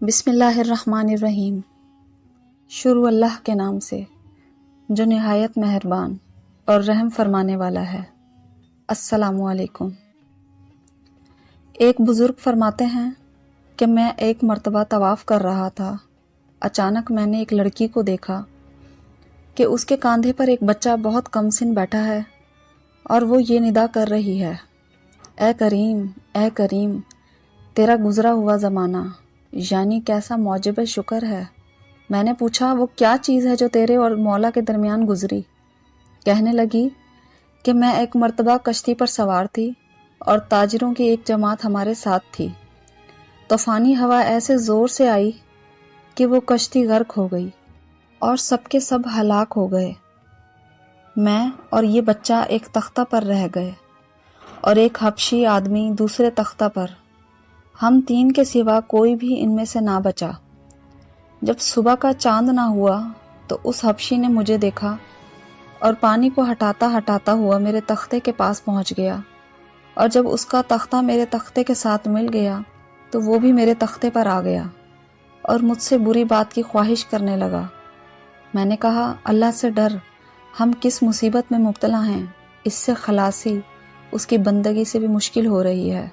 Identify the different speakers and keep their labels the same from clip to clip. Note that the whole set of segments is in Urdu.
Speaker 1: بسم اللہ الرحمن الرحیم۔ شروع اللہ کے نام سے جو نہایت مہربان اور رحم فرمانے والا ہے۔ السلام علیکم۔ ایک بزرگ فرماتے ہیں کہ میں ایک مرتبہ طواف کر رہا تھا، اچانک میں نے ایک لڑکی کو دیکھا کہ اس کے کاندھے پر ایک بچہ بہت کم سن بیٹھا ہے اور وہ یہ ندا کر رہی ہے، اے کریم اے کریم، تیرا گزرا ہوا زمانہ، یعنی کیسا موجب شکر ہے۔ میں نے پوچھا وہ کیا چیز ہے جو تیرے اور مولا کے درمیان گزری؟ کہنے لگی کہ میں ایک مرتبہ کشتی پر سوار تھی اور تاجروں کی ایک جماعت ہمارے ساتھ تھی، طوفانی ہوا ایسے زور سے آئی کہ وہ کشتی غرق ہو گئی اور سب کے سب ہلاک ہو گئے۔ میں اور یہ بچہ ایک تختہ پر رہ گئے اور ایک حبشی آدمی دوسرے تختہ پر، ہم تین کے سوا کوئی بھی ان میں سے نہ بچا۔ جب صبح کا چاند نہ ہوا تو اس حبشی نے مجھے دیکھا اور پانی کو ہٹاتا ہٹاتا ہوا میرے تختے کے پاس پہنچ گیا، اور جب اس کا تختہ میرے تختے کے ساتھ مل گیا تو وہ بھی میرے تختے پر آ گیا اور مجھ سے بری بات کی خواہش کرنے لگا۔ میں نے کہا اللہ سے ڈر، ہم کس مصیبت میں مبتلا ہیں، اس سے خلاصی اس کی بندگی سے بھی مشکل ہو رہی ہے،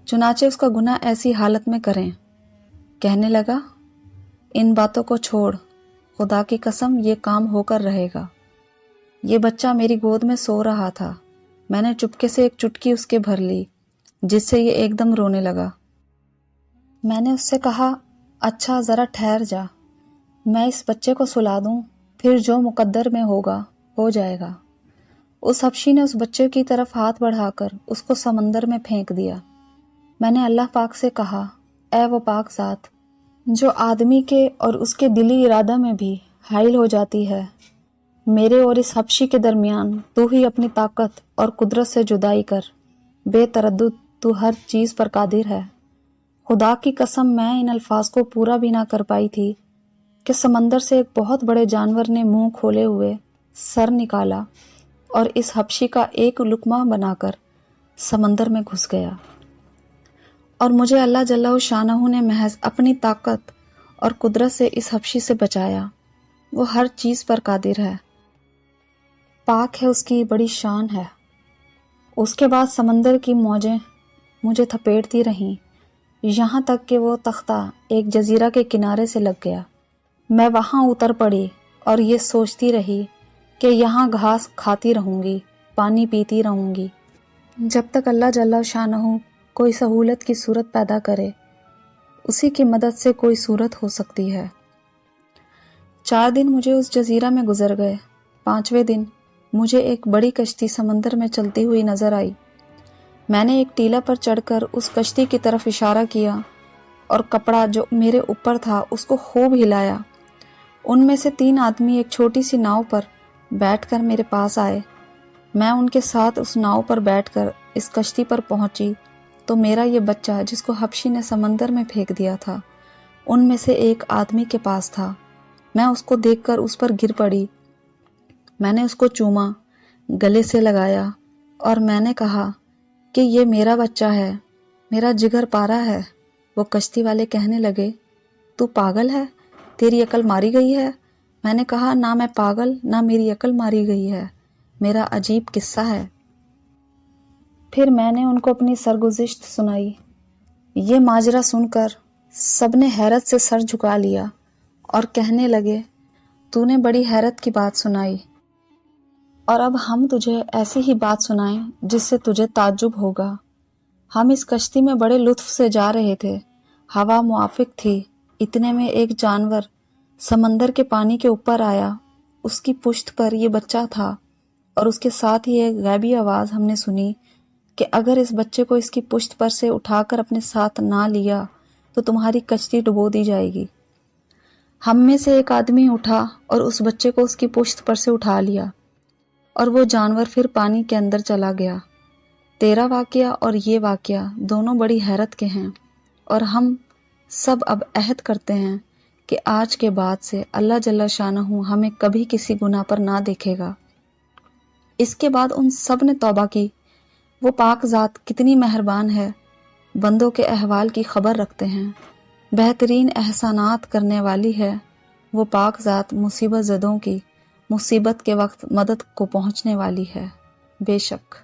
Speaker 1: چنانچہ اس کا گناہ ایسی حالت میں کریں۔ کہنے لگا ان باتوں کو چھوڑ، خدا کی قسم یہ کام ہو کر رہے گا۔ یہ بچہ میری گود میں سو رہا تھا، میں نے چپکے سے ایک چٹکی اس کے بھر لی جس سے یہ ایک دم رونے لگا۔ میں نے اس سے کہا اچھا ذرا ٹھہر جا، میں اس بچے کو سلا دوں، پھر جو مقدر میں ہوگا ہو جائے گا۔ اس حبشی نے اس بچے کی طرف ہاتھ بڑھا کر اس کو سمندر میں پھینک دیا۔ میں نے اللہ پاک سے کہا اے وہ پاک ذات جو آدمی کے اور اس کے دلی ارادہ میں بھی حائل ہو جاتی ہے، میرے اور اس حبشی کے درمیان تو ہی اپنی طاقت اور قدرت سے جدائی کر، بے تردد تو ہر چیز پر قادر ہے۔ خدا کی قسم میں ان الفاظ کو پورا بھی نہ کر پائی تھی کہ سمندر سے ایک بہت بڑے جانور نے منہ کھولے ہوئے سر نکالا اور اس حبشی کا ایک لقمہ بنا کر سمندر میں گھس گیا، اور مجھے اللہ جل شانہ نے محض اپنی طاقت اور قدرت سے اس حبشی سے بچایا۔ وہ ہر چیز پر قادر ہے، پاک ہے، اس کی بڑی شان ہے۔ اس کے بعد سمندر کی موجیں مجھے تھپیڑتی رہیں یہاں تک کہ وہ تختہ ایک جزیرہ کے کنارے سے لگ گیا۔ میں وہاں اتر پڑی اور یہ سوچتی رہی کہ یہاں گھاس کھاتی رہوں گی، پانی پیتی رہوں گی، جب تک اللہ جل شانہ کوئی سہولت کی صورت پیدا کرے، اسی کی مدد سے کوئی صورت ہو سکتی ہے۔ 4 دن مجھے اس جزیرہ میں گزر گئے۔ 5ویں دن مجھے ایک بڑی کشتی سمندر میں چلتی ہوئی نظر آئی۔ میں نے ایک ٹیلا پر چڑھ کر اس کشتی کی طرف اشارہ کیا اور کپڑا جو میرے اوپر تھا اس کو خوب ہلایا۔ ان میں سے 3 آدمی ایک چھوٹی سی ناؤ پر بیٹھ کر میرے پاس آئے۔ میں ان کے ساتھ اس ناؤ پر بیٹھ کر اس کشتی پر پہنچی تو میرا یہ بچہ جس کو حبشی نے سمندر میں پھینک دیا تھا ان میں سے ایک آدمی کے پاس تھا۔ میں اس کو دیکھ کر اس پر گر پڑی۔ میں نے اس کو چوما، گلے سے لگایا اور میں نے کہا کہ یہ میرا بچہ ہے، میرا جگر پارا ہے۔ وہ کشتی والے کہنے لگے تو پاگل ہے، تیری عقل ماری گئی ہے؟ میں نے کہا نہ میں پاگل نہ میری عقل ماری گئی ہے، میرا عجیب قصہ ہے۔ پھر میں نے ان کو اپنی سرگزشت سنائی۔ یہ ماجرا سن کر سب نے حیرت سے سر جھکا لیا اور کہنے لگے تو نے بڑی حیرت کی بات سنائی، اور اب ہم تجھے ایسی ہی بات سنائیں جس سے تجھے تعجب ہوگا۔ ہم اس کشتی میں بڑے لطف سے جا رہے تھے، ہوا موافق تھی، اتنے میں ایک جانور سمندر کے پانی کے اوپر آیا، اس کی پشت پر یہ بچہ تھا، اور اس کے ساتھ ہی ایک غیبی آواز ہم نے سنی کہ اگر اس بچے کو اس کی پشت پر سے اٹھا کر اپنے ساتھ نہ لیا تو تمہاری کشتی ڈبو دی جائے گی۔ ہم میں سے ایک آدمی اٹھا اور اس بچے کو اس کی پشت پر سے اٹھا لیا، اور وہ جانور پھر پانی کے اندر چلا گیا۔ تیرا واقعہ اور یہ واقعہ دونوں بڑی حیرت کے ہیں، اور ہم سب اب عہد کرتے ہیں کہ آج کے بعد سے اللہ جل شانہ ہمیں کبھی کسی گناہ پر نہ دیکھے گا۔ اس کے بعد ان سب نے توبہ کی۔ وہ پاک ذات کتنی مہربان ہے، بندوں کے احوال کی خبر رکھتے ہیں۔ بہترین احسانات کرنے والی ہے، وہ پاک ذات مصیبت زدوں کی مصیبت کے وقت مدد کو پہنچنے والی ہے۔ بے شک